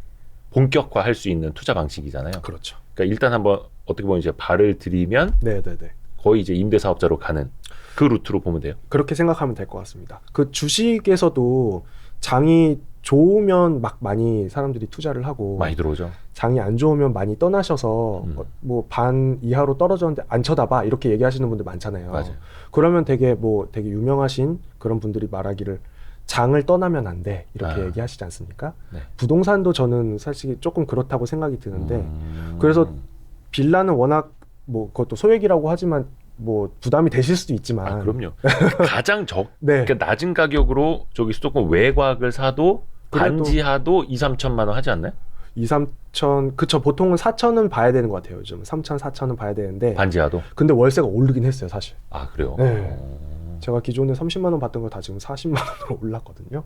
본격화할 수 있는 투자 방식이잖아요. 그렇죠. 그러니까 일단 한번 어떻게 보면 이제 발을 들이면 네네네. 거의 이제 임대 사업자로 가는 그 루트로 보면 돼요. 그렇게 생각하면 될 것 같습니다. 그 주식에서도 장이 좋으면 막 많이 사람들이 투자를 하고 많이 들어오죠. 장이 안 좋으면 많이 떠나셔서 뭐 반 이하로 떨어졌는데 안 쳐다봐 이렇게 얘기하시는 분들 많잖아요. 맞아요. 그러면 되게 유명하신 그런 분들이 말하기를 장을 떠나면 안 돼 이렇게 얘기하시지 않습니까? 네. 부동산도 저는 사실 조금 그렇다고 생각이 드는데 그래서 빌라는 워낙 뭐 그것도 소액이라고 하지만 뭐 부담이 되실 수도 있지만 그럼요. 가장 네. 그러니까 낮은 가격으로 저기 수도권 외곽을 사도 반지하도 2-3천만 원 하지 않나요? 2-3천 그쵸. 보통은 4천은 봐야 되는 것 같아요. 요즘 3천 4천은 봐야 되는데 반지하도. 근데 월세가 오르긴 했어요 사실. 그래요? 네. 제가 기존에 30만 원 받던 거 다 지금 40만 원으로 올랐거든요.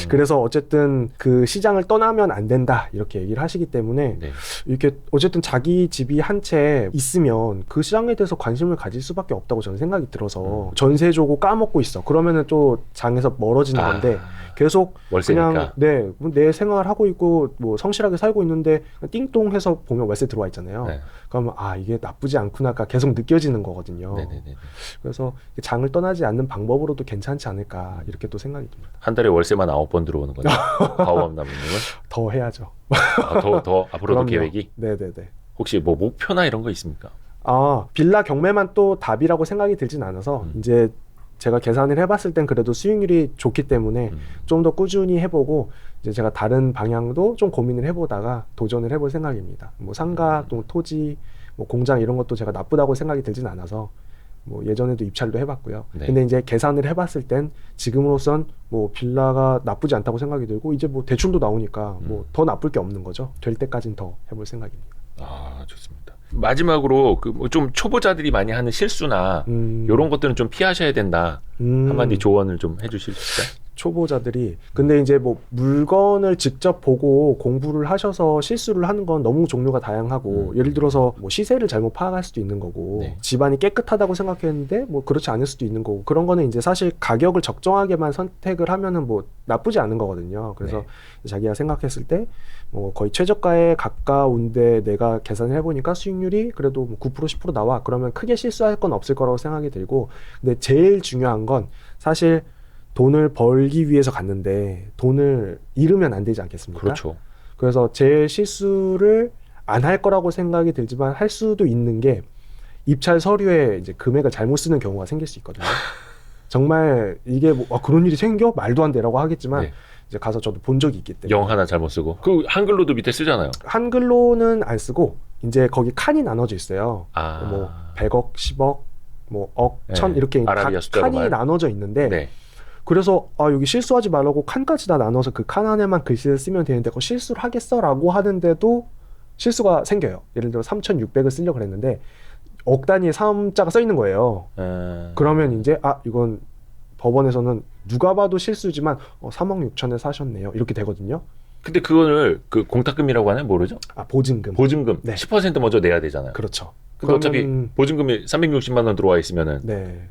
그래서 어쨌든 그 시장을 떠나면 안 된다 이렇게 얘기를 하시기 때문에 네. 이렇게 어쨌든 자기 집이 한 채 있으면 그 시장에 대해서 관심을 가질 수밖에 없다고 저는 생각이 들어서 전세 주고 까먹고 있어. 그러면은 또 장에서 멀어지는 건데 계속 월세니까. 그냥 내 생활 하고 있고 뭐 성실하게 살고 있는데 띵동해서 보면 월세 들어와 있잖아요. 네. 그러면 이게 나쁘지 않구나가 계속 느껴지는 거거든요. 네네네. 그래서 장을 떠나지 않는 방법으로도 괜찮지 않을까 이렇게 또 생각이 듭니다. 한 달에 월세만 9번 들어오는 거죠. 바오밤나무님은 더 해야죠. 더 앞으로도 그럼요. 계획이 네네네. 혹시 뭐 목표나 이런 거 있습니까? 빌라 경매만 또 답이라고 생각이 들진 않아서 이제 제가 계산을 해봤을 땐 그래도 수익률이 좋기 때문에 좀 더 꾸준히 해보고 이제 제가 다른 방향도 좀 고민을 해보다가 도전을 해볼 생각입니다. 뭐 상가, 또 토지, 뭐 공장 이런 것도 제가 나쁘다고 생각이 들진 않아서 뭐 예전에도 입찰도 해봤고요. 네. 근데 이제 계산을 해봤을 땐 지금으로선 뭐 빌라가 나쁘지 않다고 생각이 들고 이제 뭐 대출도 나오니까 뭐 더 나쁠 게 없는 거죠. 될 때까지는 더 해볼 생각입니다. 좋습니다. 마지막으로 그 뭐 좀 초보자들이 많이 하는 실수나 이런 것들은 좀 피하셔야 된다. 한마디 조언을 좀 해주실 수 있을까요? 초보자들이 근데 이제 뭐 물건을 직접 보고 공부를 하셔서 실수를 하는 건 너무 종류가 다양하고 예를 들어서 뭐 시세를 잘못 파악할 수도 있는 거고 네. 집안이 깨끗하다고 생각했는데 뭐 그렇지 않을 수도 있는 거고 그런 거는 이제 사실 가격을 적정하게만 선택을 하면은 뭐 나쁘지 않은 거거든요. 그래서 네. 자기가 생각했을 때 뭐 거의 최저가에 가까운데 내가 계산을 해보니까 수익률이 그래도 뭐 9% 10% 나와. 그러면 크게 실수할 건 없을 거라고 생각이 들고 근데 제일 중요한 건 사실 돈을 벌기 위해서 갔는데 돈을 잃으면 안 되지 않겠습니까? 그렇죠. 그래서 제 실수를 안 할 거라고 생각이 들지만 할 수도 있는 게 입찰 서류에 이제 금액을 잘못 쓰는 경우가 생길 수 있거든요. 정말 이게 뭐 그런 일이 생겨? 말도 안 되라고 하겠지만 네. 이제 가서 저도 본 적이 있기 때문에 영 하나 잘못 쓰고 그 한글로도 밑에 쓰잖아요. 한글로는 안 쓰고 이제 거기 칸이 나눠져 있어요. 아. 뭐 100억, 10억, 뭐 억, 네. 천 이렇게 각 아라비아 숫자로만. 칸이 나눠져 있는데 네. 그래서 여기 실수하지 말라고 칸까지 다 나눠서 그 칸 안에만 글씨를 쓰면 되는데 그거 실수를 하겠어라고 하는데도 실수가 생겨요. 예를 들어 3,600을 쓰려고 그랬는데 억 단위의 3자가 써 있는 거예요. 그러면 이제 이건 법원에서는 누가 봐도 실수지만 3억 6천에 사셨네요. 이렇게 되거든요. 근데 그거를 그 공탁금이라고 하나요? 모르죠? 보증금. 보증금 네. 10% 먼저 내야 되잖아요. 그렇죠. 근데 어차피 보증금이 360만 원 들어와 있으면은 네.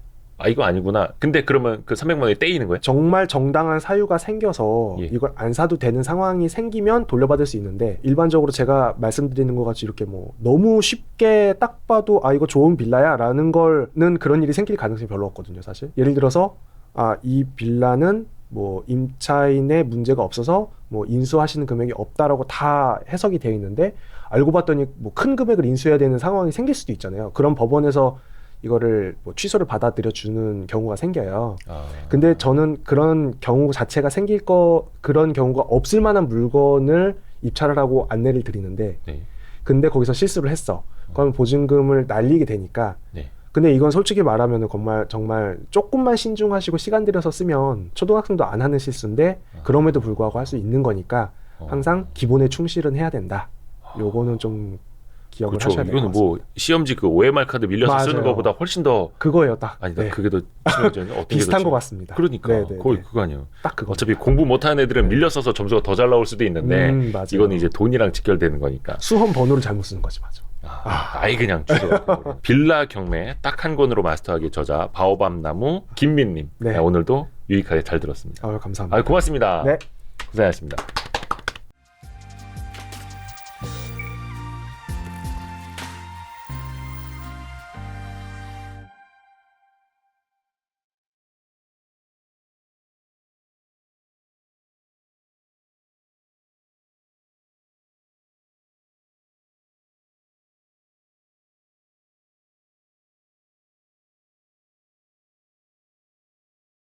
이거 아니구나. 근데 그러면 그 300만 원이 떼이는 거예요? 정말 정당한 사유가 생겨서 이걸 안 사도 되는 상황이 생기면 돌려받을 수 있는데 일반적으로 제가 말씀드리는 것 같이 이렇게 뭐 너무 쉽게 딱 봐도 이거 좋은 빌라야 라는 거는 그런 일이 생길 가능성이 별로 없거든요. 사실 예를 들어서 이 빌라는 뭐 임차인의 문제가 없어서 뭐 인수하시는 금액이 없다라고 다 해석이 되어 있는데 알고 봤더니 뭐 큰 금액을 인수해야 되는 상황이 생길 수도 있잖아요. 그럼 법원에서 이거를 뭐 취소를 받아들여 주는 경우가 생겨요. 근데 저는 그런 경우 자체가 그런 경우가 없을 만한 물건을 입찰을 하고 안내를 드리는데 근데 거기서 실수를 했어. 그러면 보증금을 날리게 되니까 근데 이건 솔직히 말하면 정말 조금만 신중하시고 시간 들여서 쓰면 초등학생도 안 하는 실수인데 그럼에도 불구하고 할 수 있는 거니까 항상 기본에 충실은 해야 된다. 요거는 좀 기억을 그렇죠. 하셔야 될 것 이거는 같습니다. 뭐 시험지 그 OMR 카드 밀려서 쓰는 맞아요. 것보다 훨씬 더 그거예요, 딱. 아니다. 그게 더 심해져요. 어떤 비슷한 게 더 것 같습니다. 그러니까 네네네. 거의 그거 아니에요. 딱 그거. 어차피 공부 못하는 애들은 밀려 써서 점수가 더 잘 나올 수도 있는데 맞아요. 이거는 이제 돈이랑 직결되는 거니까. 수험 번호를 잘못 쓰는 거지, 맞아. 아예 그냥 주소. 빌라 경매 딱 한 권으로 마스터하기 저자 바오밤나무 김민님. 네. 오늘도 유익하게 잘 들었습니다. 감사합니다. 고맙습니다. 네. 고생하셨습니다.